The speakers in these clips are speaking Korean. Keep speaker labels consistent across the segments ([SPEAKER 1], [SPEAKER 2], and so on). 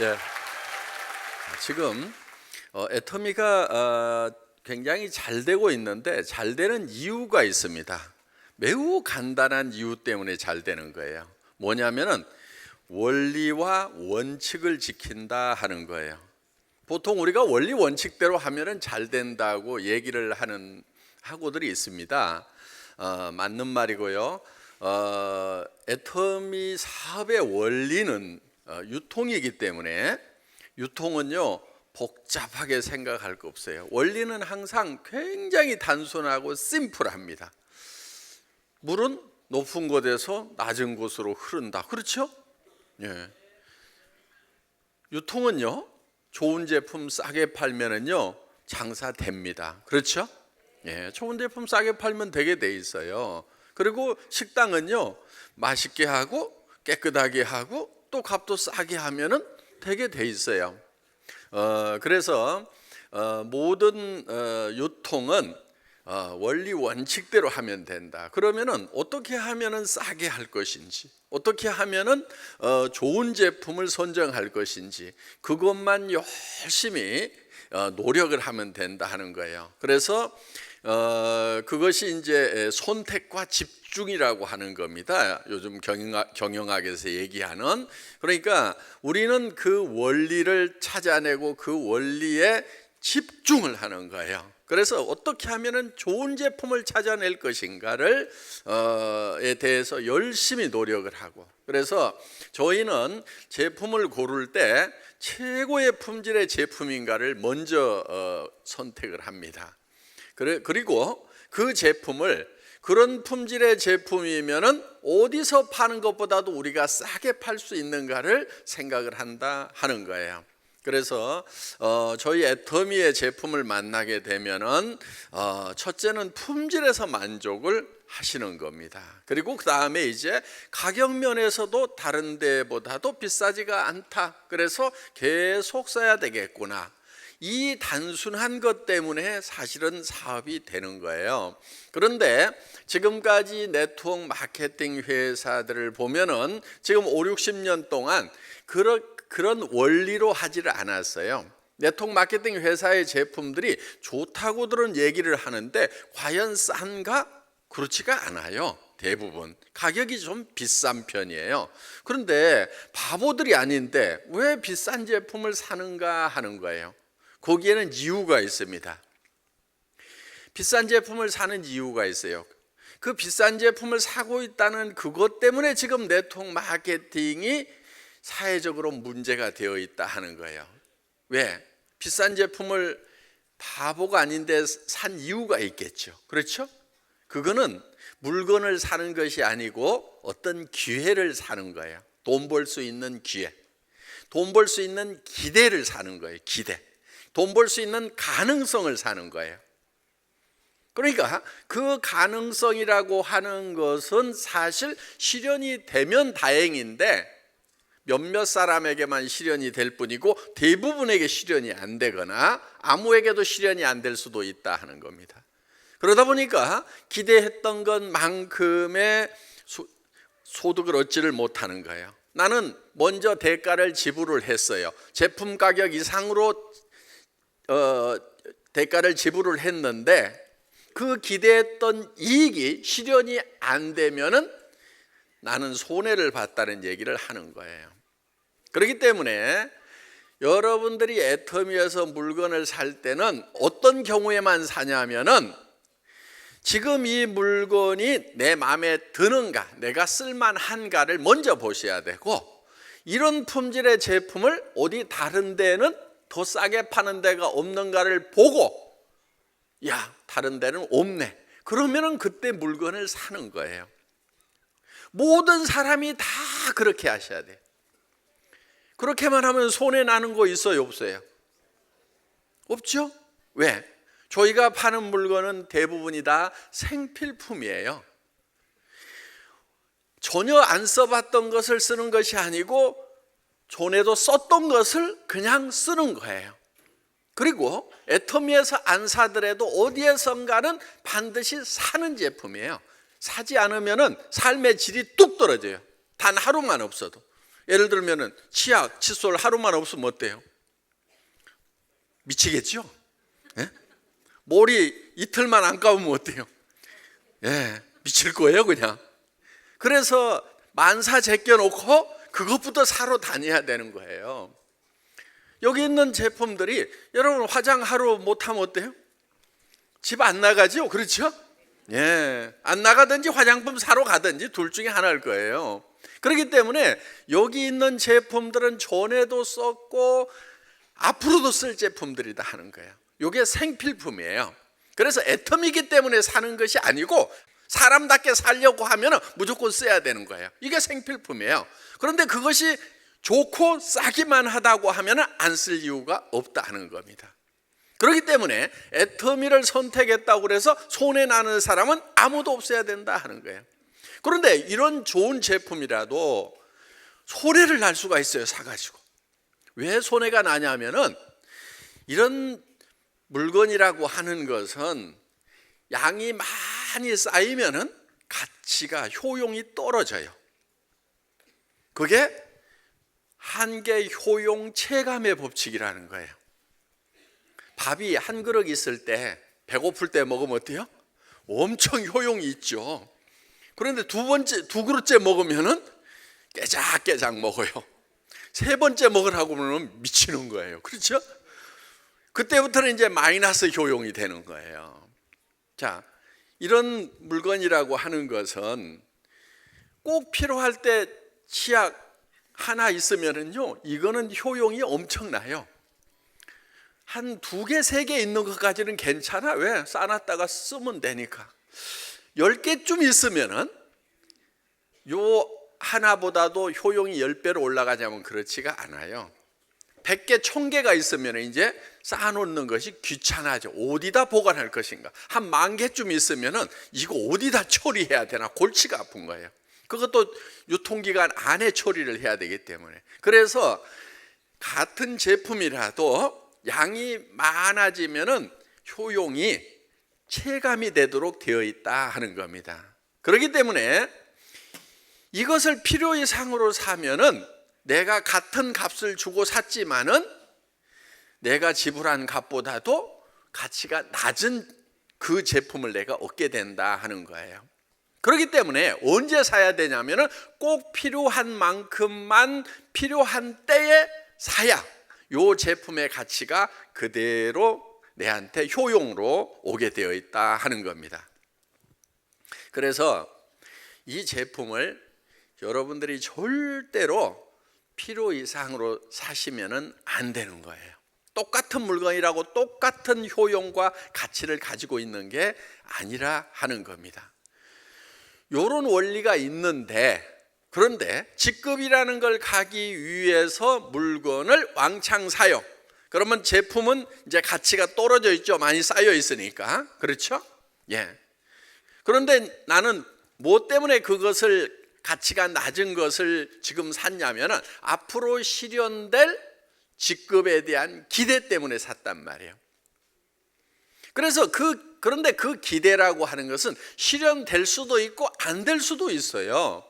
[SPEAKER 1] 예. 지금 애터미가 굉장히 잘 되고 있는데 잘 되는 이유가 있습니다. 매우 간단한 이유 때문에 잘 되는 거예요. 뭐냐면은 원리와 원칙을 지킨다 하는 거예요. 보통 우리가 원리 원칙대로 하면은 잘 된다고 얘기를 하는 학우들이 있습니다. 맞는 말이고요. 애터미 사업의 원리는 유통이기 때문에 유통은요 복잡하게 생각할 거 없어요. 원리는 항상 굉장히 단순하고 심플합니다. 물은 높은 곳에서 낮은 곳으로 흐른다. 그렇죠? 예. 유통은요 좋은 제품 싸게 팔면은요 장사됩니다. 그렇죠? 예, 좋은 제품 싸게 팔면 되게 돼 있어요. 그리고 식당은요 맛있게 하고 깨끗하게 하고 또 값도 싸게 하면은 되게 돼 있어요. 그래서 모든 유통은 원리 원칙대로 하면 된다. 그러면은 어떻게 하면은 싸게 할 것인지, 어떻게 하면은 좋은 제품을 선정할 것인지 그것만 열심히 노력을 하면 된다 하는 거예요. 그래서 그것이 이제 선택과 집중이라고 하는 겁니다. 요즘 경영학에서 얘기하는. 그러니까 우리는 그 원리를 찾아내고 그 원리에 집중을 하는 거예요. 그래서 어떻게 하면은 좋은 제품을 찾아낼 것인가를 에 대해서 열심히 노력을 하고, 그래서 저희는 제품을 고를 때 최고의 품질의 제품인가를 먼저 선택을 합니다. 그리고 그 제품을 그런 품질의 제품이면은 어디서 파는 것보다도 우리가 싸게 팔 수 있는가를 생각을 한다 하는 거예요. 그래서 저희 애터미의 제품을 만나게 되면은 첫째는 품질에서 만족을 하시는 겁니다. 그리고 그 다음에 이제 가격 면에서도 다른 데보다도 비싸지가 않다. 그래서 계속 써야 되겠구나. 이 단순한 것 때문에 사실은 사업이 되는 거예요. 그런데 지금까지 네트워크 마케팅 회사들을 보면은 지금 5, 60년 동안 그런 원리로 하지를 않았어요. 네트워크 마케팅 회사의 제품들이 좋다고들은 얘기를 하는데 과연 싼가? 그렇지가 않아요. 대부분 가격이 좀 비싼 편이에요. 그런데 바보들이 아닌데 왜 비싼 제품을 사는가 하는 거예요. 거기에는 이유가 있습니다. 비싼 제품을 사는 이유가 있어요. 그 비싼 제품을 사고 있다는 그것 때문에 지금 네트워크 마케팅이 사회적으로 문제가 되어 있다 하는 거예요. 왜? 비싼 제품을 바보가 아닌데 산 이유가 있겠죠. 그렇죠? 그거는 물건을 사는 것이 아니고 어떤 기회를 사는 거예요. 돈 벌 수 있는 기회, 돈 벌 수 있는 기대를 사는 거예요. 기대, 돈 벌 수 있는 가능성을 사는 거예요. 그러니까 그 가능성이라고 하는 것은 사실 실현이 되면 다행인데 몇몇 사람에게만 실현이 될 뿐이고 대부분에게 실현이 안 되거나 아무에게도 실현이 안 될 수도 있다 하는 겁니다. 그러다 보니까 기대했던 것만큼의 소득을 얻지를 못하는 거예요. 나는 먼저 대가를 지불을 했어요. 제품 가격 이상으로 대가를 지불을 했는데 그 기대했던 이익이 실현이 안 되면은 나는 손해를 봤다는 얘기를 하는 거예요. 그렇기 때문에 여러분들이 애터미에서 물건을 살 때는 어떤 경우에만 사냐면은 지금 이 물건이 내 마음에 드는가, 내가 쓸만한가를 먼저 보셔야 되고, 이런 품질의 제품을 어디 다른 데는 더 싸게 파는 데가 없는가를 보고, 야, 다른 데는 없네. 그러면은 그때 물건을 사는 거예요. 모든 사람이 다 그렇게 하셔야 돼요. 그렇게만 하면 손해 나는 거 있어요, 없어요? 없죠? 왜? 저희가 파는 물건은 대부분이 다 생필품이에요. 전혀 안 써봤던 것을 쓰는 것이 아니고 전에도 썼던 것을 그냥 쓰는 거예요. 그리고 애터미에서 안 사더라도 어디에선가는 반드시 사는 제품이에요. 사지 않으면 삶의 질이 뚝 떨어져요. 단 하루만 없어도. 예를 들면은 치약, 칫솔 하루만 없으면 어때요? 미치겠죠? 예? 머리 이틀만 안 감으면 어때요? 예, 미칠 거예요 그냥. 그래서 만사 제껴놓고 그것부터 사러 다녀야 되는 거예요. 여기 있는 제품들이 여러분 화장 하루 못하면 어때요? 집 안 나가죠? 그렇죠? 예, 안 나가든지 화장품 사러 가든지 둘 중에 하나일 거예요. 그렇기 때문에 여기 있는 제품들은 전에도 썼고 앞으로도 쓸 제품들이다 하는 거예요. 이게 생필품이에요. 그래서 애텀이기 때문에 사는 것이 아니고 사람답게 살려고 하면 무조건 써야 되는 거예요. 이게 생필품이에요. 그런데 그것이 좋고 싸기만 하다고 하면 안 쓸 이유가 없다 하는 겁니다. 그렇기 때문에 애터미를 선택했다고 해서 손해나는 사람은 아무도 없어야 된다 하는 거예요. 그런데 이런 좋은 제품이라도 손해를 날 수가 있어요. 사가지고. 왜 손해가 나냐면은 이런 물건이라고 하는 것은 양이 많이 쌓이면은 가치가 효용이 떨어져요. 그게 한계 효용 체감의 법칙이라는 거예요. 밥이 한 그릇 있을 때 배고플 때 먹으면 어때요? 엄청 효용이 있죠. 그런데 두 그릇째 먹으면은 깨작깨작 먹어요. 세 번째 먹으라고 하면 미치는 거예요. 그렇죠? 그때부터는 이제 마이너스 효용이 되는 거예요. 자, 이런 물건이라고 하는 것은 꼭 필요할 때 치약 하나 있으면은요, 이거는 효용이 엄청나요. 한 2개, 3개 있는 것까지는 괜찮아. 왜? 싸놨다가 쓰면 되니까. 10개쯤 있으면은 요 하나보다도 효용이 10배로 올라가자면 그렇지가 않아요. 100개, 1000개가 있으면 이제 쌓아놓는 것이 귀찮아져. 어디다 보관할 것인가. 한 10,000개쯤 있으면은 이거 어디다 처리해야 되나 골치가 아픈 거예요. 그것도 유통기간 안에 처리를 해야 되기 때문에. 그래서 같은 제품이라도 양이 많아지면은 효용이 체감이 되도록 되어 있다 하는 겁니다. 그렇기 때문에 이것을 필요 이상으로 사면은 내가 같은 값을 주고 샀지만은 내가 지불한 값보다도 가치가 낮은 그 제품을 내가 얻게 된다 하는 거예요. 그렇기 때문에 언제 사야 되냐면은 꼭 필요한 만큼만 필요한 때에 사야 이 제품의 가치가 그대로 내한테 효용으로 오게 되어 있다 하는 겁니다. 그래서 이 제품을 여러분들이 절대로 필요 이상으로 사시면은 안 되는 거예요. 똑같은 물건이라고 똑같은 효용과 가치를 가지고 있는 게 아니라 하는 겁니다. 이런 원리가 있는데, 그런데 직급이라는 걸 가기 위해서 물건을 왕창 사요. 그러면 제품은 이제 가치가 떨어져 있죠. 많이 쌓여 있으니까. 그렇죠? 예. 그런데 나는 뭐 때문에 그것을 가치가 낮은 것을 지금 샀냐면은 앞으로 실현될 직급에 대한 기대 때문에 샀단 말이에요. 그래서 그런데 그 기대라고 하는 것은 실현될 수도 있고 안 될 수도 있어요.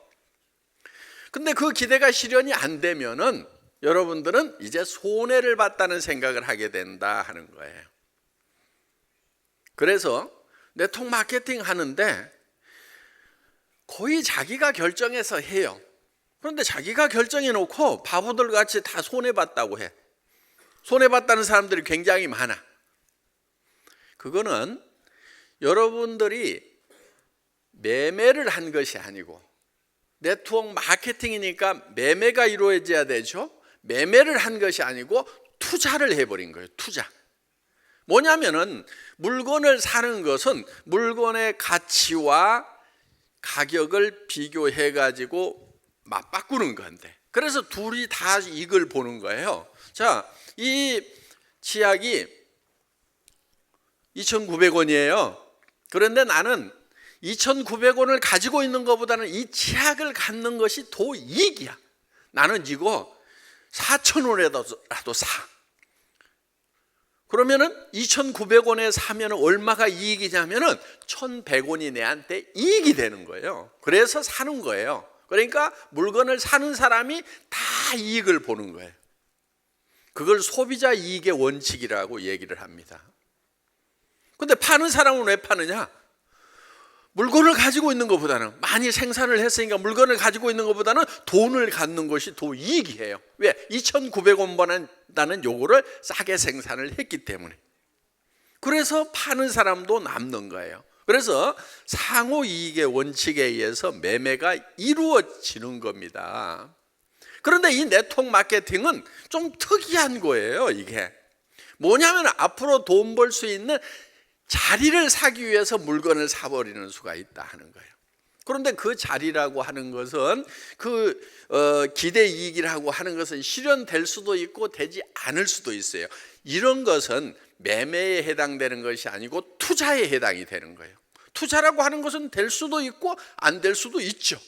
[SPEAKER 1] 근데 그 기대가 실현이 안 되면은 여러분들은 이제 손해를 봤다는 생각을 하게 된다 하는 거예요. 그래서 네트워크 마케팅 하는데 거의 자기가 결정해서 해요. 그런데 자기가 결정해 놓고 바보들 같이 다 손해봤다고 해. 손해봤다는 사람들이 굉장히 많아. 그거는 여러분들이 매매를 한 것이 아니고, 네트워크 마케팅이니까 매매가 이루어져야 되죠. 매매를 한 것이 아니고 투자를 해버린 거예요. 투자. 뭐냐면은 물건을 사는 것은 물건의 가치와 가격을 비교해 가지고 맞바꾸는 건데, 그래서 둘이 다 이익을 보는 거예요. 자, 이 치약이 2,900원이에요. 그런데 나는 2,900원을 가지고 있는 것보다는 이 치약을 갖는 것이 더 이익이야. 나는 이거 4,000원에라도 사. 그러면은 2,900원에 사면 얼마가 이익이냐면은 1,100원이 내한테 이익이 되는 거예요. 그래서 사는 거예요. 그러니까 물건을 사는 사람이 다 이익을 보는 거예요. 그걸 소비자 이익의 원칙이라고 얘기를 합니다. 근데 파는 사람은 왜 파느냐? 물건을 가지고 있는 것보다는, 많이 생산을 했으니까 물건을 가지고 있는 것보다는 돈을 갖는 것이 더 이익이에요. 왜? 2,900원보다는 요거를 싸게 생산을 했기 때문에. 그래서 파는 사람도 남는 거예요. 그래서 상호 이익의 원칙에 의해서 매매가 이루어지는 겁니다. 그런데 이 네트워크 마케팅은 좀 특이한 거예요. 이게 뭐냐면 앞으로 돈 벌 수 있는 자리를 사기 위해서 물건을 사버리는 수가 있다 하는 거예요. 그런데 그 자리라고 하는 것은 기대 이익이라고 하는 것은 실현될 수도 있고 되지 않을 수도 있어요. 이런 것은 매매에 해당되는 것이 아니고 투자에 해당이 되는 거예요. 투자라고 하는 것은 될 수도 있고 안 될 수도 있죠.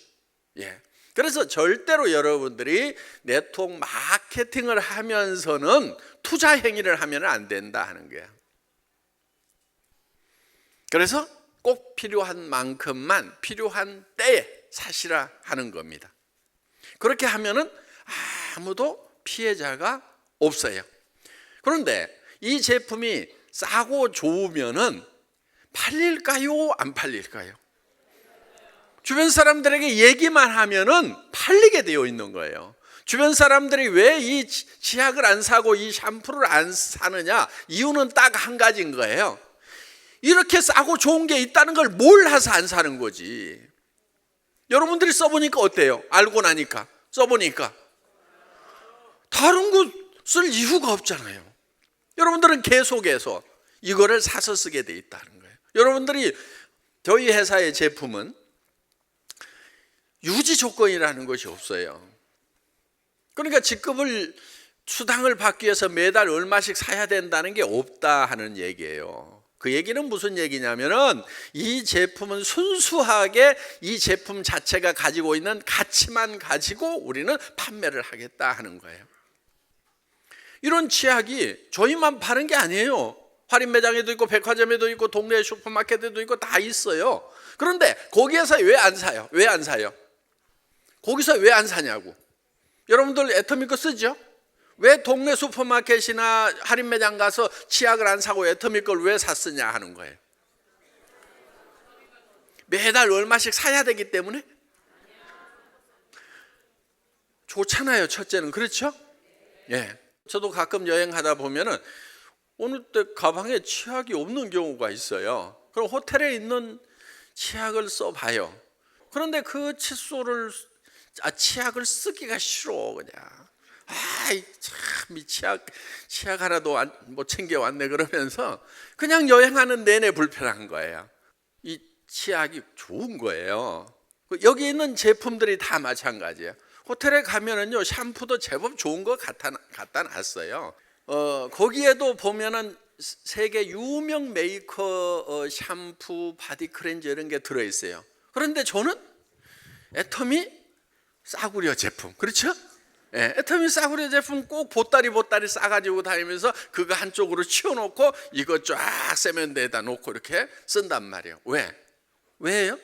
[SPEAKER 1] 예. 그래서 절대로 여러분들이 네트워크 마케팅을 하면서는 투자 행위를 하면 안 된다 하는 거예요. 그래서 꼭 필요한 만큼만 필요한 때에 사시라 하는 겁니다. 그렇게 하면은 아무도 피해자가 없어요. 그런데 이 제품이 싸고 좋으면은 팔릴까요? 안 팔릴까요? 주변 사람들에게 얘기만 하면은 팔리게 되어 있는 거예요. 주변 사람들이 왜 이 치약을 안 사고 이 샴푸를 안 사느냐? 이유는 딱 한 가지인 거예요. 이렇게 싸고 좋은 게 있다는 걸 몰라서 안 사는 거지. 여러분들이 써보니까 어때요? 알고 나니까, 써보니까 다른 거 쓸 이유가 없잖아요. 여러분들은 계속해서 이거를 사서 쓰게 돼 있다는 거예요. 여러분들이 저희 회사의 제품은 유지 조건이라는 것이 없어요. 그러니까 직급을 수당을 받기 위해서 매달 얼마씩 사야 된다는 게 없다 하는 얘기예요. 그 얘기는 무슨 얘기냐면은 이 제품은 순수하게 이 제품 자체가 가지고 있는 가치만 가지고 우리는 판매를 하겠다 하는 거예요. 이런 치약이 저희만 파는 게 아니에요. 할인 매장에도 있고 백화점에도 있고 동네 슈퍼마켓에도 있고 다 있어요. 그런데 거기에서 왜 안 사요? 왜 안 사요? 거기서 왜 안 사냐고. 여러분들 애터미 거 쓰죠? 왜 동네 슈퍼마켓이나 할인 매장 가서 치약을 안 사고 애터미 걸 왜 샀으냐 하는 거예요. 매달 얼마씩 사야 되기 때문에? 좋잖아요. 첫째는. 그렇죠? 예. 저도 가끔 여행하다 보면은 어느 때 가방에 치약이 없는 경우가 있어요. 그럼 호텔에 있는 치약을 써봐요. 그런데 그 치약을 쓰기가 싫어 그냥. 아이 참 이 치약 하나도 못 챙겨왔네 그러면서 그냥 여행하는 내내 불편한 거예요. 이 치약이 좋은 거예요. 여기 있는 제품들이 다 마찬가지예요. 호텔에 가면은요 샴푸도 제법 좋은 거 갖다 놨어요. 거기에도 보면은 세계 유명 메이커 샴푸, 바디 크렌즈 이런 게 들어 있어요. 그런데 저는 애터미 싸구려 제품, 그렇죠? 예, 애터미 싸구려 제품 꼭 보따리 싸가지고 다니면서 그거 한쪽으로 치워놓고 이거 쫙 세면대에다 놓고 이렇게 쓴단 말이에요. 왜요?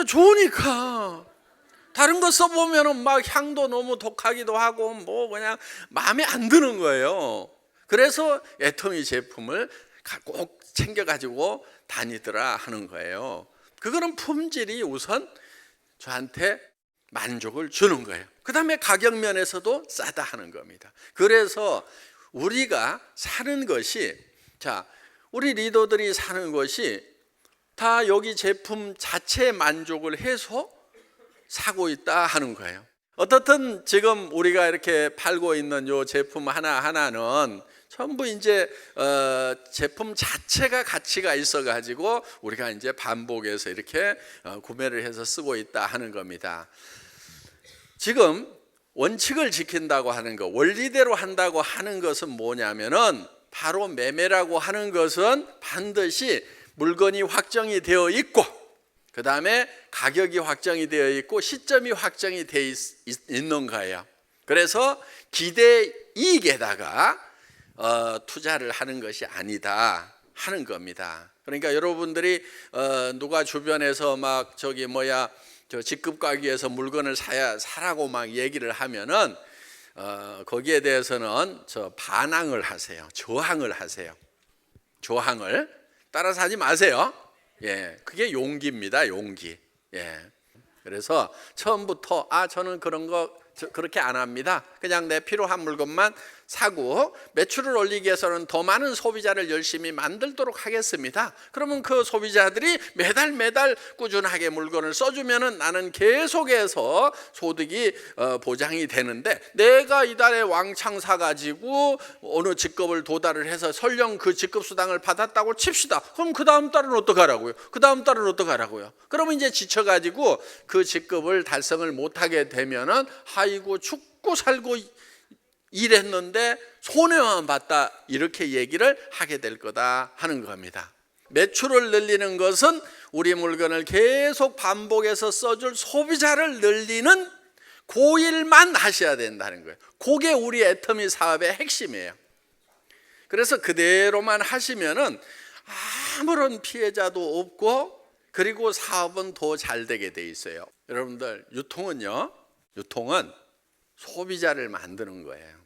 [SPEAKER 1] 좋으니까. 다른 거 써보면은 막 향도 너무 독하기도 하고 뭐 그냥 마음에 안 드는 거예요. 그래서 애터미 제품을 꼭 챙겨가지고 다니더라 하는 거예요. 그거는 품질이 우선 저한테 만족을 주는 거예요. 그 다음에 가격 면에서도 싸다 하는 겁니다. 그래서 우리가 사는 것이, 우리 리더들이 사는 것이 다 여기 제품 자체에 만족을 해서 사고 있다 하는 거예요. 어떻든 지금 우리가 이렇게 팔고 있는 요 제품 하나하나는 전부 이제 제품 자체가 가치가 있어 가지고 우리가 이제 반복해서 이렇게 구매를 해서 쓰고 있다 하는 겁니다. 지금 원칙을 지킨다고 하는 것, 원리대로 한다고 하는 것은 뭐냐면은 바로 매매라고 하는 것은 반드시 물건이 확정이 되어 있고 그 다음에 가격이 확정이 되어 있고 시점이 확정이 되어 있는 거예요. 그래서 기대 이익에다가 투자를 하는 것이 아니다 하는 겁니다. 그러니까 여러분들이 누가 주변에서 막 저 직급 가기 위해서 물건을 사라고 막 얘기를 하면은 거기에 대해서는 저 반항을 하세요. 저항을 하세요. 저항을 따라서 하지 마세요. 예, 그게 용기입니다. 용기. 예. 그래서 처음부터 저는 그런 거 그렇게 안 합니다. 그냥 내 필요한 물건만 사고 매출을 올리기 위해서는 더 많은 소비자를 열심히 만들도록 하겠습니다. 그러면 그 소비자들이 매달 꾸준하게 물건을 써주면은 나는 계속해서 소득이 보장이 되는데, 내가 이달에 왕창 사가지고 어느 직급을 도달을 해서 설령 그 직급 수당을 받았다고 칩시다. 그럼 그 다음 달은 어떡하라고요? 그 다음 달은 어떡하라고요? 그러면 이제 지쳐가지고 그 직급을 달성을 못하게 되면은 아이고 죽고 살고 일했는데 손해만 봤다, 이렇게 얘기를 하게 될 거다 하는 겁니다. 매출을 늘리는 것은 우리 물건을 계속 반복해서 써줄 소비자를 늘리는 그 일만 하셔야 된다는 거예요. 그게 우리 애터미 사업의 핵심이에요. 그래서 그대로만 하시면은 아무런 피해자도 없고, 그리고 사업은 더 잘 되게 돼 있어요. 여러분들, 유통은 소비자를 만드는 거예요.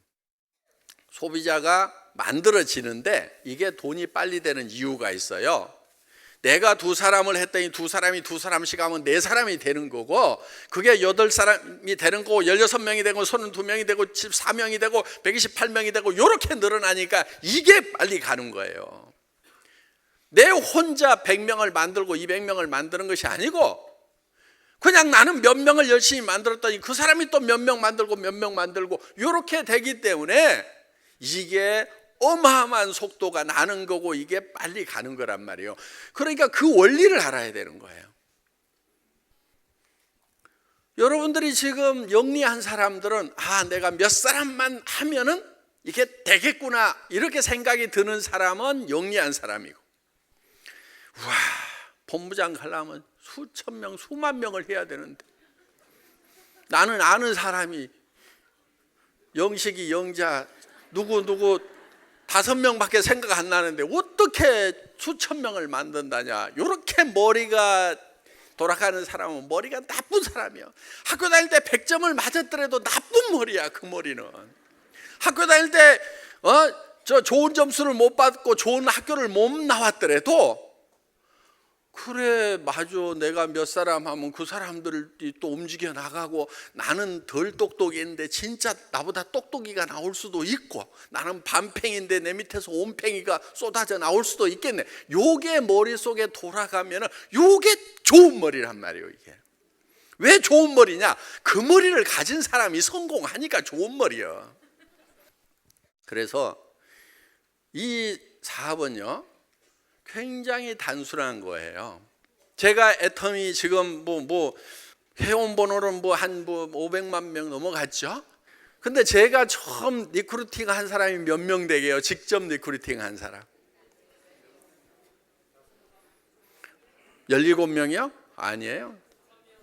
[SPEAKER 1] 소비자가 만들어지는데 이게 돈이 빨리 되는 이유가 있어요. 내가 두 사람을 했더니 두 사람씩 하면 네 사람이 되는 거고, 그게 8사람이 되는 거고 16명이 되고 32명이 되고 14명이 되고 128명이 되고 이렇게 늘어나니까 이게 빨리 가는 거예요. 내 혼자 100명을 만들고 200명을 만드는 것이 아니고, 그냥 나는 몇 명을 열심히 만들었더니 그 사람이 또 몇 명 만들고 몇 명 만들고 이렇게 되기 때문에 이게 어마어마한 속도가 나는 거고, 이게 빨리 가는 거란 말이에요. 그러니까 그 원리를 알아야 되는 거예요. 여러분들이 지금 영리한 사람들은 내가 몇 사람만 하면은 이게 되겠구나, 이렇게 생각이 드는 사람은 영리한 사람이고, 와, 본부장 가려면 수천 명, 수만 명을 해야 되는데, 나는 아는 사람이 영식이, 영자, 누구 5명밖에 생각 안 나는데 어떻게 수천 명을 만든다냐. 이렇게 머리가 돌아가는 사람은 머리가 나쁜 사람이야. 학교 다닐 때 100점을 맞았더라도 나쁜 머리야. 그 머리는 학교 다닐 때 저 좋은 점수를 못 받고 좋은 학교를 못 나왔더라도, 그래 맞아, 내가 몇 사람 하면 그 사람들이 또 움직여 나가고, 나는 덜 똑똑인데 진짜 나보다 똑똑이가 나올 수도 있고, 나는 반팽인데 내 밑에서 온팽이가 쏟아져 나올 수도 있겠네. 요게 머릿속에 돌아가면 요게 좋은 머리란 말이에요. 이게 왜 좋은 머리냐? 그 머리를 가진 사람이 성공하니까 좋은 머리야. 그래서 이 사업은요 굉장히 단순한 거예요. 제가 애터미 지금 회원 번호는 한 500만 명 넘어갔죠. 근데 제가 처음 리크루팅 한 사람이 몇 명 되게요? 직접 리크루팅 한 사람 17명이요? 아니에요.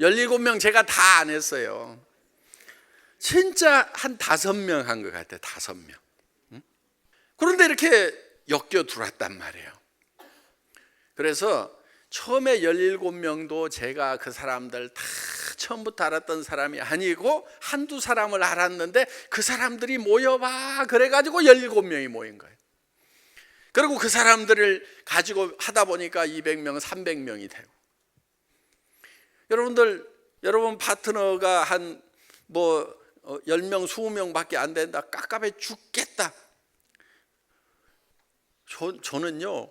[SPEAKER 1] 17명 제가 다 안 했어요. 진짜 한 5명 한 것 같아요. 5명. 그런데 이렇게 엮여 들어왔단 말이에요. 그래서 처음에 17명도 제가 그 사람들 다 처음부터 알았던 사람이 아니고 한두 사람을 알았는데, 그 사람들이 모여봐 그래가지고 17명이 모인 거예요. 그리고 그 사람들을 가지고 하다 보니까 200명, 300명이 되고. 여러분 파트너가 한 10명, 20명밖에 안 된다, 깝깝해 죽겠다. 저는요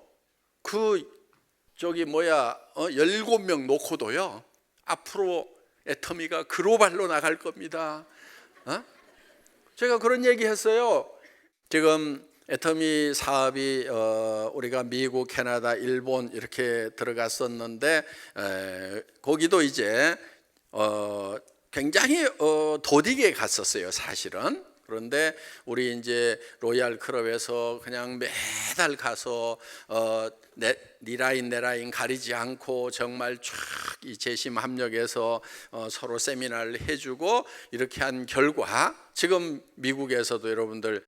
[SPEAKER 1] 17명 놓고도요 앞으로 애터미가 글로벌로 나갈 겁니다. 제가 그런 얘기 했어요. 지금 애터미 사업이 우리가 미국, 캐나다, 일본 이렇게 들어갔었는데, 거기도 이제 굉장히 더디게 갔었어요 사실은. 그런데 우리 이제 로얄 클럽에서 그냥 매달 가서 네 라인 내 라인 가리지 않고 정말 쫙 이 재심 합력해서 서로 세미나를 해주고 이렇게 한 결과, 지금 미국에서도 여러분들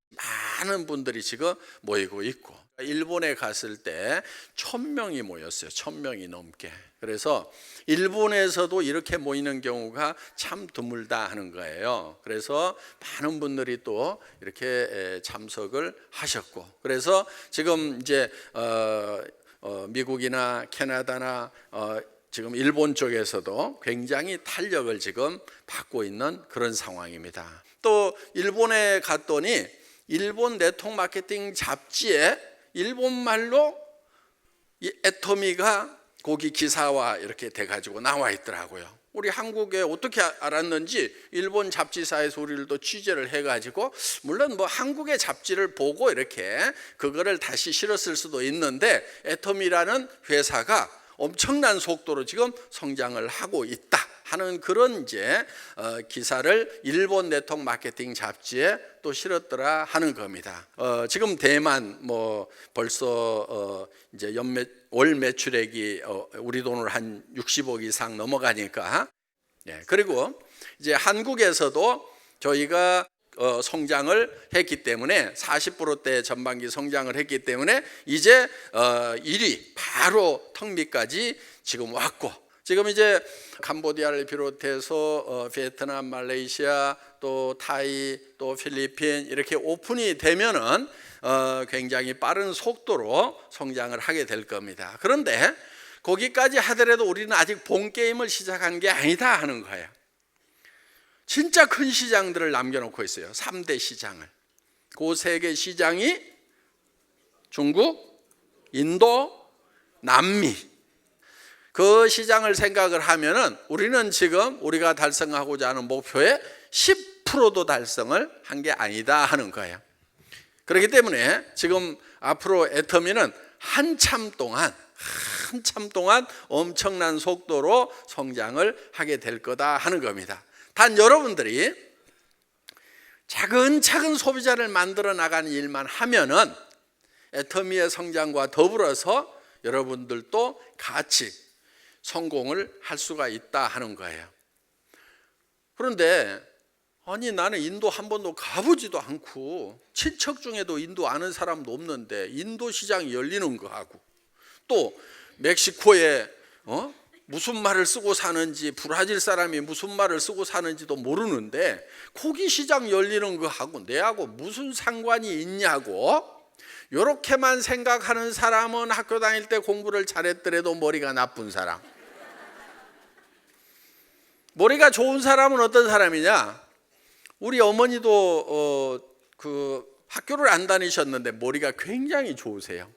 [SPEAKER 1] 많은 분들이 지금 모이고 있고, 일본에 갔을 때 1,000명이 모였어요. 1,000명이 넘게. 그래서 일본에서도 이렇게 모이는 경우가 참 드물다 하는 거예요. 그래서 많은 분들이 또 이렇게 참석을 하셨고, 그래서 지금 이제 미국이나 캐나다나 지금 일본 쪽에서도 굉장히 탄력을 지금 받고 있는 그런 상황입니다. 또 일본에 갔더니 일본 네트워크 마케팅 잡지에 일본말로 이 애터미가 거기 기사화 이렇게 돼가지고 나와 있더라고요. 우리 한국에 어떻게 알았는지 일본 잡지사에서 우리를 또 취재를 해가지고, 물론 뭐 한국의 잡지를 보고 이렇게 그거를 다시 실었을 수도 있는데, 애터미라는 회사가 엄청난 속도로 지금 성장을 하고 있다 하는 그런 이제 기사를 일본 네트워크 마케팅 잡지에 또 실었더라 하는 겁니다. 지금 대만 뭐 벌써 이제 월 매출액이 우리 돈으로 한 60억 이상 넘어가니까, 그리고 이제 한국에서도 저희가 성장을 했기 때문에 40%대 전반기 성장을 했기 때문에 이제 1위 바로 턱 밑까지 지금 왔고, 지금 이제 캄보디아를 비롯해서 베트남, 말레이시아, 또 타이, 또 필리핀 이렇게 오픈이 되면은 굉장히 빠른 속도로 성장을 하게 될 겁니다. 그런데 거기까지 하더라도 우리는 아직 본 게임을 시작한 게 아니다 하는 거예요. 진짜 큰 시장들을 남겨놓고 있어요. 3대 시장을. 그 3개 시장이 중국, 인도, 남미. 그 시장을 생각을 하면은 우리는 지금 우리가 달성하고자 하는 목표의 10%도 달성을 한 게 아니다 하는 거예요. 그렇기 때문에 지금 앞으로 애터미는 한참 동안 엄청난 속도로 성장을 하게 될 거다 하는 겁니다. 단 여러분들이 차근차근 소비자를 만들어 나가는 일만 하면은 애터미의 성장과 더불어서 여러분들도 같이 성공을 할 수가 있다 하는 거예요. 그런데 아니 나는 인도 한 번도 가보지도 않고 친척 중에도 인도 아는 사람도 없는데 인도 시장이 열리는 거하고, 또 멕시코에 무슨 말을 쓰고 사는지, 브라질 사람이 무슨 말을 쓰고 사는지도 모르는데 고기 시장 열리는 거하고 내하고 무슨 상관이 있냐고, 이렇게만 생각하는 사람은 학교 다닐 때 공부를 잘했더라도 머리가 나쁜 사람. 머리가 좋은 사람은 어떤 사람이냐? 우리 어머니도 그 학교를 안 다니셨는데 머리가 굉장히 좋으세요.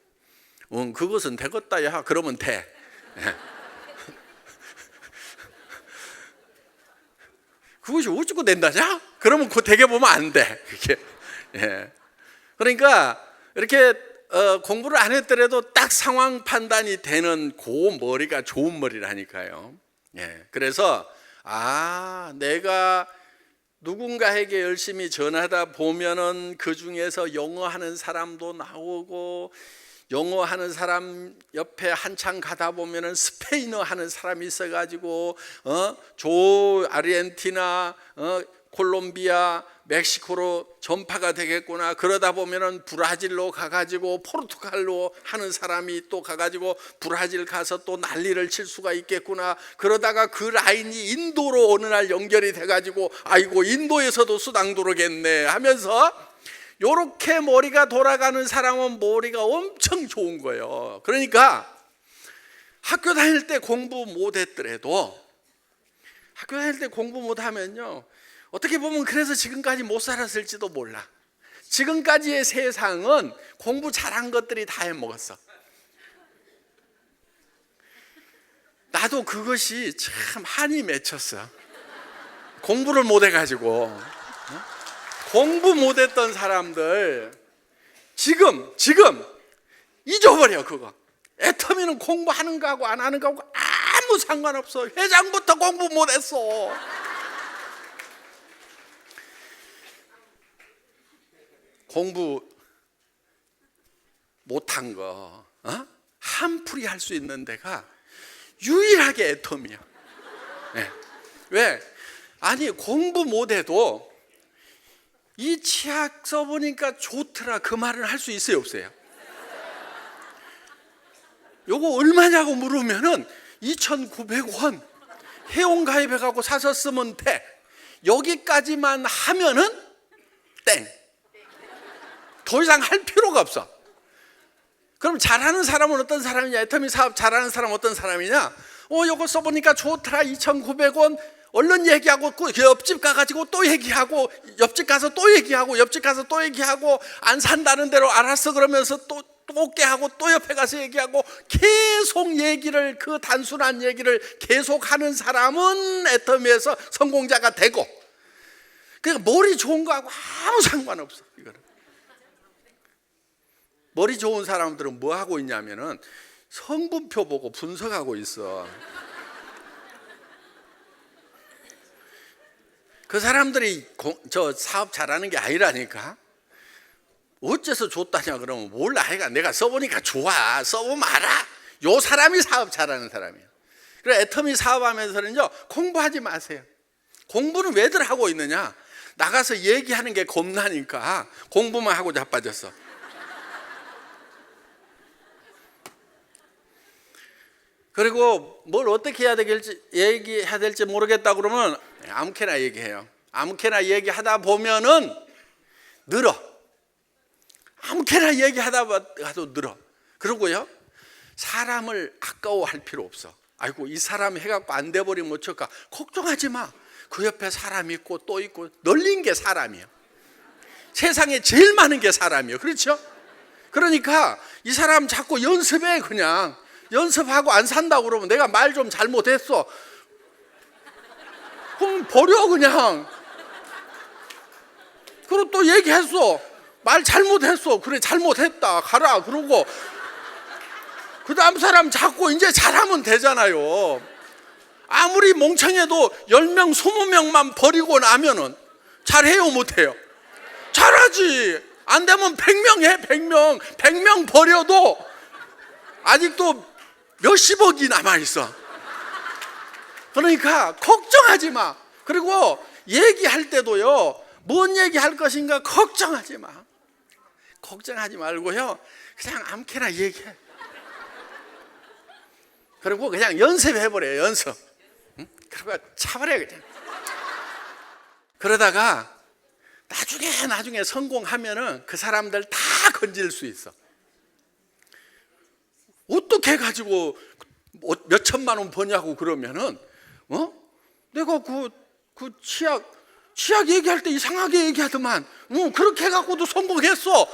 [SPEAKER 1] 그것은 되겠다 야 그러면 돼. 그것이 어쩌고 된다냐? 그러면 그거 되게 보면 안 돼. 그게. 그러니까 이렇게 공부를 안 했더라도 딱 상황 판단이 되는 그 머리가 좋은 머리라니까요. 그래서 내가 누군가에게 열심히 전하다 보면은 그 중에서 영어 하는 사람도 나오고, 영어 하는 사람 옆에 한참 가다 보면은 스페인어 하는 사람이 있어가지고 아르헨티나, 콜롬비아, 멕시코로 전파가 되겠구나. 그러다 보면은 브라질로 가가지고 포르투갈로 하는 사람이 또 가가지고 브라질 가서 또 난리를 칠 수가 있겠구나. 그러다가 그 라인이 인도로 어느 날 연결이 돼가지고 아이고 인도에서도 수당 들어오겠네 하면서, 요렇게 머리가 돌아가는 사람은 머리가 엄청 좋은 거예요. 그러니까 학교 다닐 때 공부 못했더라도, 학교 다닐 때 공부 못하면요 어떻게 보면 그래서 지금까지 못 살았을지도 몰라. 지금까지의 세상은 공부 잘한 것들이 다 해먹었어. 나도 그것이 참 한이 맺혔어. 공부를 못해가지고. 공부 못했던 사람들 지금 잊어버려. 그거 애터미는 공부하는 거하고 안 하는 거하고 아무 상관없어. 회장부터 공부 못했어. 공부 못한 거 한풀이 할 수 있는 데가 유일하게 애터미야. 왜? 아니 공부 못해도 이 치약 써보니까 좋더라 그 말을 할 수 있어요 없어요? 요거 얼마냐고 물으면은 2,900원 회원가입해갖고 사서 쓰면 돼. 여기까지만 하면은 땡. 더 이상 할 필요가 없어. 그럼 잘하는 사람은 어떤 사람이냐? 애터미 사업 잘하는 사람은 어떤 사람이냐? 요거 써보니까 좋더라. 2,900원. 얼른 얘기하고 그 옆집 가가지고 또 얘기하고 옆집 가서 또 얘기하고 옆집 가서 또 얘기하고 안 산다는 대로 알았어 그러면서 또 깨하고 또 옆에 가서 얘기하고 계속 얘기를, 그 단순한 얘기를 계속 하는 사람은 애터미에서 성공자가 되고, 그러니까 머리 좋은 거하고 아무 상관없어. 이거는 머리 좋은 사람들은 뭐 하고 있냐면은 성분표 보고 분석하고 있어. 그 사람들이 저 사업 잘하는 게 아니라니까. 어째서 좋다냐 그러면 몰라. 하여간 내가 써보니까 좋아. 써보면 알아. 요 사람이 사업 잘하는 사람이에요. 그래서 애터미 사업하면서는요, 공부하지 마세요. 공부는 왜들 하고 있느냐? 나가서 얘기하는 게 겁나니까 공부만 하고 자빠졌어. 그리고 뭘 어떻게 해야 될지 얘기해야 될지 모르겠다 그러면 아무렇게나 얘기해요. 아무렇게나 얘기하다 보면은 늘어. 아무렇게나 얘기하다 가도 늘어. 그러고요, 사람을 아까워할 필요 없어. 아이고 이 사람 해갖고 안 돼버리면 어쩔까? 걱정하지 마. 그 옆에 사람 있고 또 있고. 널린 게 사람이에요. 세상에 제일 많은 게 사람이에요. 그렇죠? 그러니까 이 사람 자꾸 연습해. 그냥 연습하고 안 산다고 그러면 내가 말 좀 잘못했어. 그럼 버려 그냥. 그리고 또 얘기했어. 말 잘못했어. 그래 잘못했다. 가라. 그러고 그 다음 사람 자꾸 이제 잘하면 되잖아요. 아무리 멍청해도 10명 20명만 버리고 나면은 잘해요 못해요? 잘하지. 안 되면 100명 해. 100명 버려도 아직도 몇십억이 남아있어. 그러니까 걱정하지 마. 그리고 얘기할 때도요, 뭔 얘기할 것인가 걱정하지 마. 걱정하지 말고요, 그냥 아무렇게나 얘기해. 그리고 그냥 연습해버려요. 연습. 응? 그리고 차버려 그냥. 그러다가 나중에 성공하면은 그 사람들 다 건질 수 있어. 어떻게 해가지고 몇 천만 원 버냐고 그러면은, 내가 그 치약 얘기할 때 이상하게 얘기하더만, 그렇게 해갖고도 성공했어.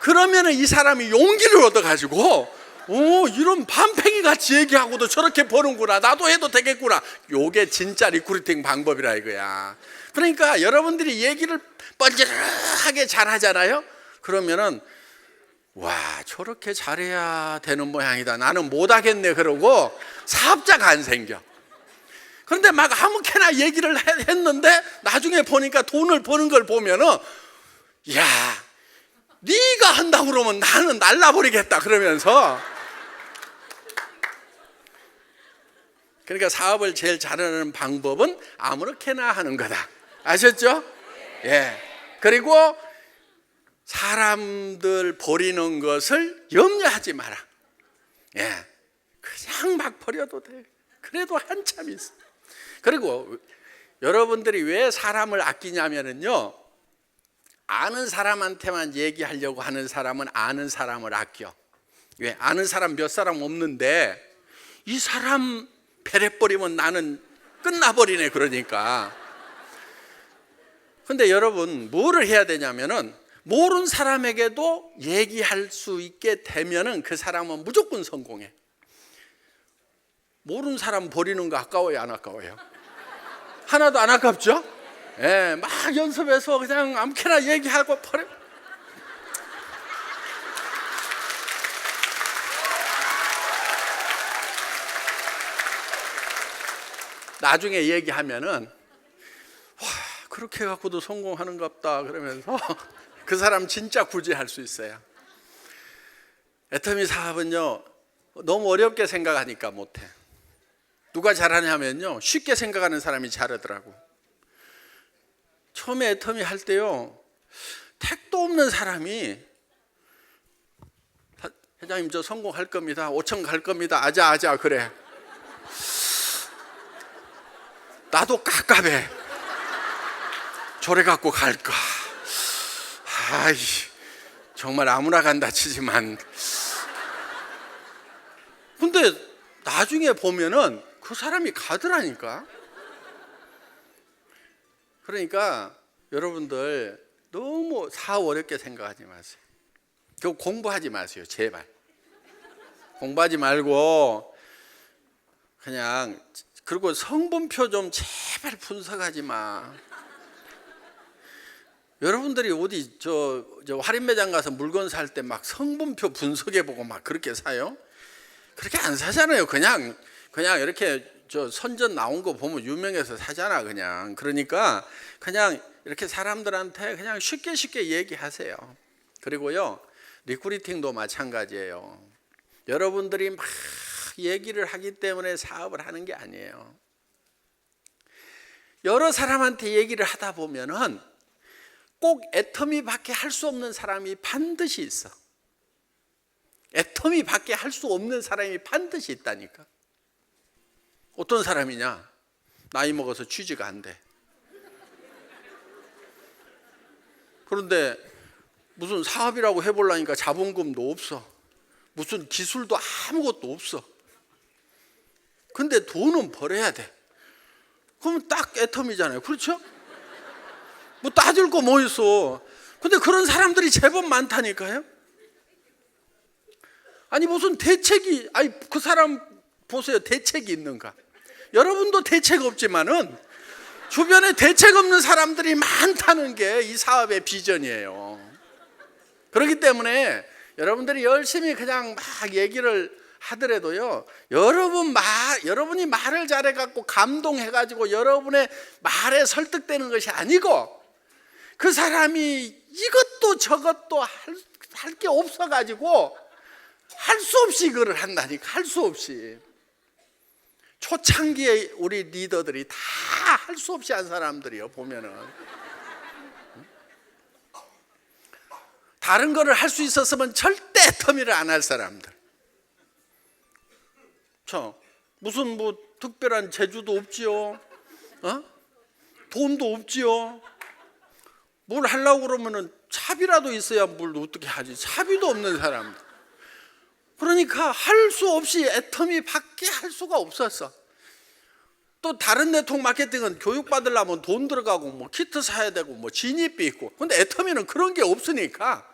[SPEAKER 1] 그러면은 이 사람이 용기를 얻어가지고, 이런 반팽이 같이 얘기하고도 저렇게 버는구나. 나도 해도 되겠구나. 요게 진짜 리크루팅 방법이라 이거야. 그러니까 여러분들이 얘기를 뻔질하게 잘하잖아요. 그러면은 와, 저렇게 잘해야 되는 모양이다. 나는 못하겠네. 그러고 사업자가 안 생겨. 그런데 막 아무렇게나 얘기를 했는데 나중에 보니까 돈을 버는 걸 보면은, 야, 네가 한다고 그러면 나는 날라버리겠다 그러면서. 그러니까 사업을 제일 잘하는 방법은 아무렇게나 하는 거다. 아셨죠? 예. 그리고 사람들 버리는 것을 염려하지 마라. 예. 그냥 막 버려도 돼. 그래도 한참 있어. 그리고 여러분들이 왜 사람을 아끼냐면요, 아는 사람한테만 얘기하려고 하는 사람은 아는 사람을 아껴. 왜? 아는 사람 몇 사람 없는데 이 사람 배려버리면 나는 끝나버리네. 그러니까. 근데 여러분 뭐를 해야 되냐면은, 모르는 사람에게도 얘기할 수 있게 되면은 그 사람은 무조건 성공해. 모르는 사람 버리는 거 아까워요, 안 아까워요? 하나도 안 아깝죠? 예, 막 연습해서 그냥 아무렇게나 얘기하고 버려. 나중에 얘기하면은, 와, 그렇게 해갖고도 성공하는갑다 그러면서 그 사람 진짜 구제할 수 있어요. 애터미 사업은요, 너무 어렵게 생각하니까 못해. 누가 잘하냐면요, 쉽게 생각하는 사람이 잘하더라고. 처음에 애터미 할 때요, 택도 없는 사람이 회장님 저 성공할 겁니다. 5천 갈 겁니다. 아자 그래. 나도 깝깝해. 조래 갖고 갈까. 아이 정말 아무나 간다 치지만, 근데 나중에 보면은 그 사람이 가더라니까. 그러니까 여러분들 너무 사업 어렵게 생각하지 마세요. 그리고 공부하지 마세요. 제발 공부하지 말고 그냥, 그리고 성분표 좀 제발 분석하지 마. 여러분들이 어디 저 할인 매장 가서 물건 살 때 막 성분표 분석해보고 막 그렇게 사요? 그렇게 안 사잖아요. 그냥 이렇게 저 선전 나온 거 보면 유명해서 사잖아 그냥. 그러니까 그냥 이렇게 사람들한테 그냥 쉽게 얘기하세요. 그리고요, 리크루팅도 마찬가지예요. 여러분들이 막 얘기를 하기 때문에 사업을 하는 게 아니에요. 여러 사람한테 얘기를 하다 보면은 꼭 애터미 밖에 할 수 없는 사람이 반드시 있어. 애터미 밖에 할 수 없는 사람이 반드시 있다니까. 어떤 사람이냐? 나이 먹어서 취직이 안 돼. 그런데 무슨 사업이라고 해보려니까 자본금도 없어. 무슨 기술도 아무것도 없어. 근데 돈은 벌어야 돼. 그럼 딱 애터미잖아요. 그렇죠? 뭐 따질 거 뭐 있어. 근데 그런 사람들이 제법 많다니까요. 아니 무슨 대책이, 아니 그 사람 보세요. 대책이 있는가? 여러분도 대책 없지만은 주변에 대책 없는 사람들이 많다는 게 이 사업의 비전이에요. 그렇기 때문에 여러분들이 열심히 그냥 막 얘기를 하더라도요, 여러분이 말을 잘해갖고 감동해가지고 여러분의 말에 설득되는 것이 아니고, 그 사람이 이것도 저것도 할 게 없어가지고 할 수 없이 그걸 한다니까. 할 수 없이. 초창기에 우리 리더들이 다 할 수 없이 한 사람들이요. 보면은 다른 거를 할 수 있었으면 절대 터미를 안 할 사람들. 무슨 뭐 특별한 재주도 없지요. 돈도 없지요. 뭘 하려고 그러면은 차비라도 있어야 뭘 어떻게 하지. 차비도 없는 사람들. 그러니까 할 수 없이 애터미 밖에 할 수가 없었어. 또 다른 네트워크 마케팅은 교육 받으려면 돈 들어가고 뭐 키트 사야 되고 뭐 진입비 있고. 근데 애터미는 그런 게 없으니까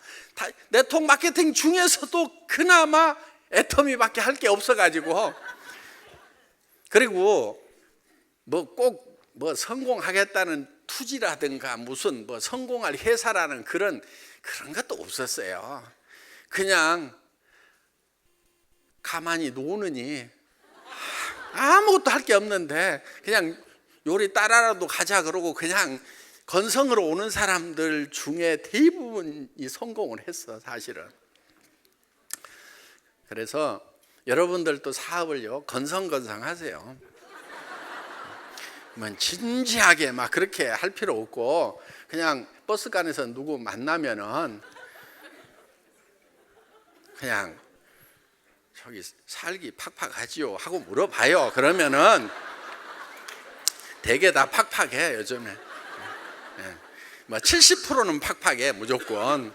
[SPEAKER 1] 네트워크 마케팅 중에서도 그나마 애터미밖에 할 게 없어가지고, 그리고 뭐 꼭 뭐 성공하겠다는 투지라든가 무슨 뭐 성공할 회사라는 그런 것도 없었어요. 그냥 가만히 노느니 아무것도 할 게 없는데 그냥 요리 따라라도 가자 그러고 그냥 건성으로 오는 사람들 중에 대부분이 성공을 했어 사실은. 그래서 여러분들도 사업을요 건성하세요. 뭐 진지하게 막 그렇게 할 필요 없고, 그냥 버스간에서 누구 만나면은 그냥 저기 살기 팍팍하지요 하고 물어봐요. 그러면은 되게 다 팍팍해 요즘에. 뭐 70%는 팍팍해 무조건.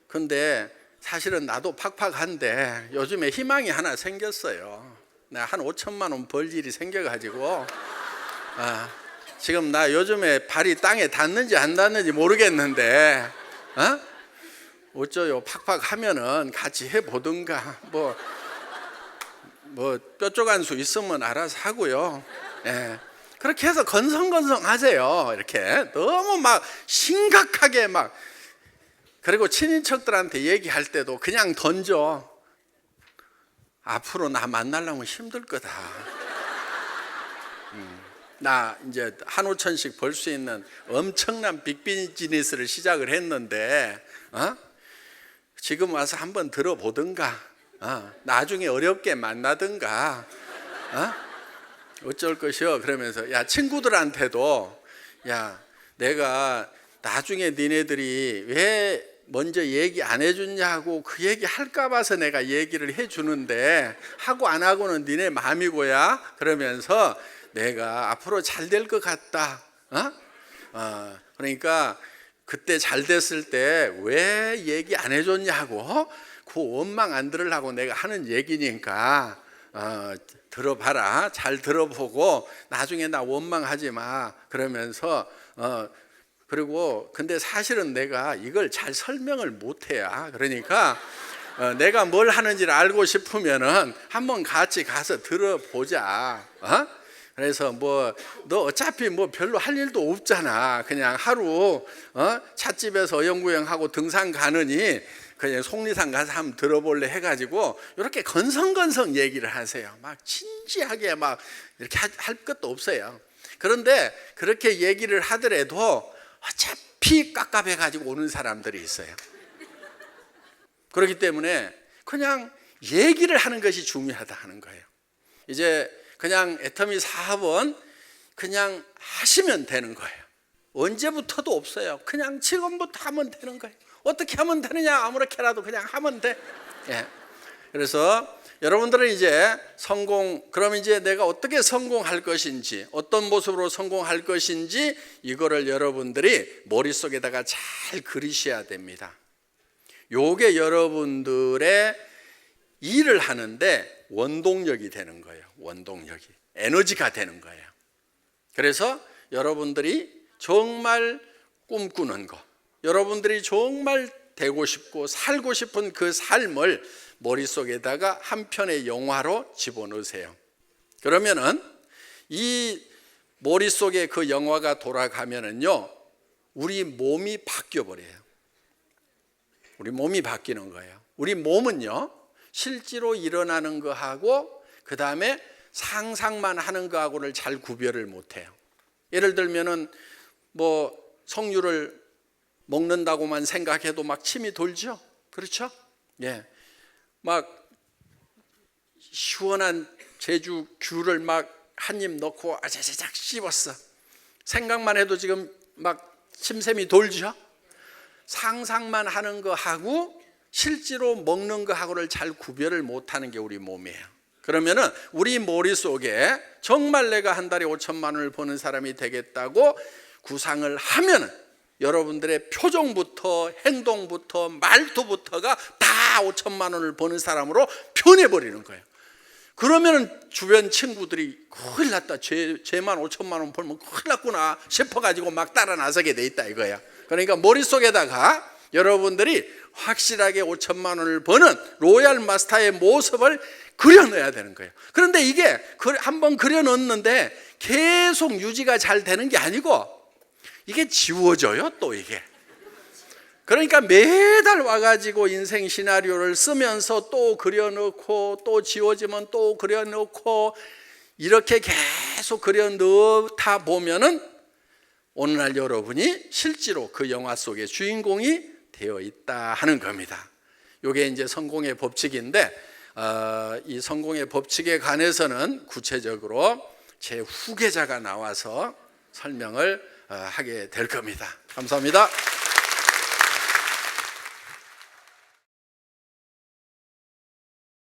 [SPEAKER 1] 근데 사실은 나도 팍팍한데 요즘에 희망이 하나 생겼어요. 내가 한 5천만 원 벌 일이 생겨가지고 지금 나 요즘에 발이 땅에 닿는지 안 닿는지 모르겠는데 어쩌요. 팍팍하면은 같이 해보든가 뭐 뼈쪽 한 수 있으면 알아서 하고요. 그렇게 해서 건성하세요. 이렇게 너무 막 심각하게 막. 그리고 친인척들한테 얘기할 때도 그냥 던져. 앞으로 나 만나려면 힘들 거다. 나 이제 한 5천씩 벌 수 있는 엄청난 빅비즈니스를 시작을 했는데 지금 와서 한번 들어보든가 나중에 어렵게 만나든가 어쩔 것이요. 그러면서 야 친구들한테도 야 내가 나중에 니네들이 왜 먼저 얘기 안 해줬냐고 그 얘기 할까 봐서 내가 얘기를 해주는데 하고 안 하고는 니네 마음이고야. 그러면서 내가 앞으로 잘 될 것 같다. 그러니까 그때 잘 됐을 때 왜 얘기 안 해줬냐고 그 원망 안 들으려고 내가 하는 얘기니까 들어봐라. 잘 들어보고 나중에 나 원망하지 마. 그러면서 그리고 근데 사실은 내가 이걸 잘 설명을 못해야. 그러니까 내가 뭘 하는지를 알고 싶으면은 한번 같이 가서 들어보자. 그래서 뭐 너 어차피 뭐 별로 할 일도 없잖아. 그냥 하루 찻집에서 어영부영하고 등산 가느니 그냥 속리산 가서 한번 들어볼래 해가지고 이렇게 건성건성 얘기를 하세요. 막 진지하게 막 이렇게 할 것도 없어요. 그런데 그렇게 얘기를 하더라도 어차피 깝깝해가지고 오는 사람들이 있어요. 그렇기 때문에 그냥 얘기를 하는 것이 중요하다 하는 거예요. 이제 그냥 애터미 사업은 그냥 하시면 되는 거예요. 언제부터도 없어요. 그냥 지금부터 하면 되는 거예요. 어떻게 하면 되느냐? 아무렇게라도 그냥 하면 돼. 그래서 여러분들은 이제 그럼 이제 내가 어떻게 성공할 것인지, 어떤 모습으로 성공할 것인지 이거를 여러분들이 머릿속에다가 잘 그리셔야 됩니다. 요게 여러분들의 일을 하는데 원동력이 되는 거예요. 원동력이. 에너지가 되는 거예요. 그래서 여러분들이 정말 꿈꾸는 것, 여러분들이 정말 되고 싶고 살고 싶은 그 삶을 머릿속에다가 한 편의 영화로 집어넣으세요. 그러면은 이 머릿속에 그 영화가 돌아가면은요, 우리 몸이 바뀌어 버려요. 우리 몸이 바뀌는 거예요. 우리 몸은요, 실제로 일어나는 거하고 그 다음에 상상만 하는 거하고를 잘 구별을 못해요. 예를 들면은 뭐 석류를 먹는다고만 생각해도 막 침이 돌죠. 그렇죠? 막 시원한 제주 귤을 막 한 입 넣고 아자자작 씹었어. 생각만 해도 지금 막 침샘이 돌죠. 상상만 하는 거하고 실제로 먹는 거하고를 잘 구별을 못하는 게 우리 몸이에요. 그러면은 우리 머릿속에 정말 내가 한 달에 5천만 원을 버는 사람이 되겠다고 구상을 하면은 여러분들의 표정부터 행동부터 말투부터가 다 5천만 원을 버는 사람으로 변해버리는 거예요. 그러면 주변 친구들이 큰일 났다, 쟤만 5천만 원 벌면 큰일 났구나 싶어가지고 막 따라 나서게 돼 있다 이거야. 그러니까 머릿속에다가 여러분들이 확실하게 5천만 원을 버는 로얄 마스터의 모습을 그려넣어야 되는 거예요. 그런데 이게 한번 그려넣는데 계속 유지가 잘 되는 게 아니고 이게 지워져요. 또 이게 그러니까 매달 와가지고 인생 시나리오를 쓰면서 또 그려넣고 또 지워지면 또 그려넣고 이렇게 계속 그려넣다 보면은 어느 날 여러분이 실제로 그 영화 속의 주인공이 되어 있다 하는 겁니다. 이게 이제 성공의 법칙인데 이 성공의 법칙에 관해서는 구체적으로 제 후계자가 나와서 설명을 하게 될 겁니다. 감사합니다.